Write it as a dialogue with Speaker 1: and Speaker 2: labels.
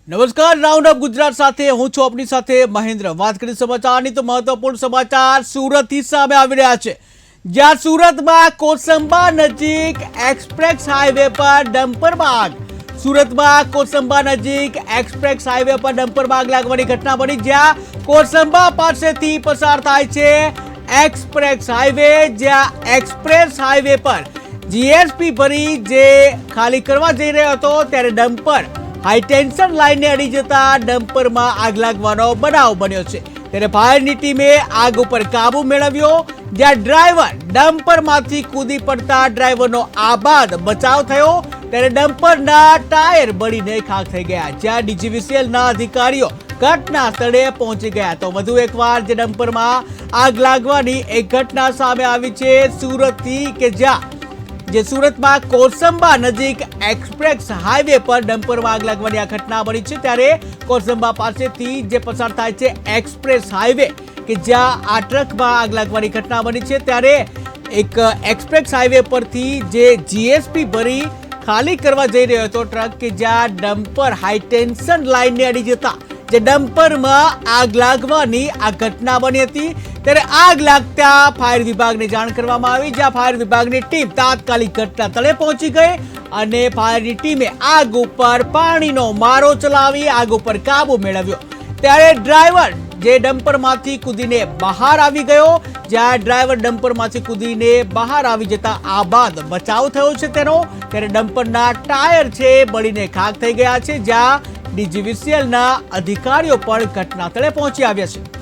Speaker 1: નમસ્કાર, round up Gujarat સાથે હું છું આપની સાથે મહેન્દ્ર। વાત કરી સમાચારની તો મહત્વપૂર્ણ સમાચાર સુરતથી સામે આવી રહ્યા છે, જ્યાં સુરતમાં કોસંબા નજીક એક્સપ્રેસ હાઈવે પર ડમ્પરમાં આગ। સુરતમાં કોસંબા નજીક એક્સપ્રેસ હાઈવે પર ડમ્પરમાં આગ લાગવાની ઘટના બની, જ્યાં કોસંબા પાસેથી પસાર થાય છે એક્સપ્રેસ હાઈવે, જ્યાં એક્સપ્રેસ હાઈવે પર જીએસપી ભરી જે ખાલી કરવા જઈ રહ્યો હતો ત્યારે ડમ્પર હાઈ ટેન્શન લાઈનને અડી જતા ડમ્પરમાં આગ લાગવાનો બનાવ બન્યો છે। ત્યારે ફાયરની ટીમે આગ ઉપર કાબુ મેળવ્યો, જ્યાં ડ્રાઈવર ડમ્પરમાંથી કૂદી પડતા ડ્રાઈવરનો આબાદ બચાવ થયો। ત્યારે ડમ્પરના ટાયર બળીને ખાખ થઈ ગયા, જ્યાં ડીજીવીસીએલના અધિકારીઓ ઘટના સ્થળે પહોંચી ગયા। તો વધુ એકવાર જે ડમ્પરમાં આગ લાગવાની એક ઘટના સામે આવી છે સુરતથી, કે જ્યાં જે સુરતમાં કોસંબા નજીક એક્સપ્રેસ હાઈવે પર ડમ્પરમાં આગ લાગવાની આ ઘટના બની છે। ત્યારે કોસંબા પાસેથી જે પસાર થાય છે એક્સપ્રેસ હાઈવે, કે જ્યાં આ ટ્રકમાં આગ લાગવાની ઘટના બની છે, ત્યારે એક એક્સપ્રેસ હાઈવે પરથી જે જીએસપી ભરી ખાલી કરવા જઈ રહ્યો હતો ટ્રક, કે જ્યાં ડમ્પર હાઈ ટેન્શન લાઈનને અડી જતા જે ડમ્પરમાં આગ લાગવાની આ ઘટના બની હતી। ત્યારે આગ લાગતા ફાયર વિભાગને જાણ કરવામાં આવી, જ્યાં ફાયર વિભાગની ટીમ તાત્કાલિક ઘટના સ્થળે પહોંચી ગઈ અને ફાયરની ટીમે આગ ઉપર પાણીનો મારો ચલાવી આગ ઉપર કાબુ મેળવ્યો। ત્યારે ડ્રાઈવર જે ડમ્પરમાંથી કૂદીને બહાર આવી ગયો, જ્યાં ડ્રાઈવર ડમ્પરમાંથી કૂદીને બહાર આવી જતા આબાદ બચાવ થયો છે તેનો। ત્યારે ડમ્પરના ટાયર છે બળીને ખાખ થઈ ગયા છે, જ્યાં ડીજીવીસીએલના અધિકારીઓ પણ ઘટના સ્થળે પહોંચી આવ્યા છે।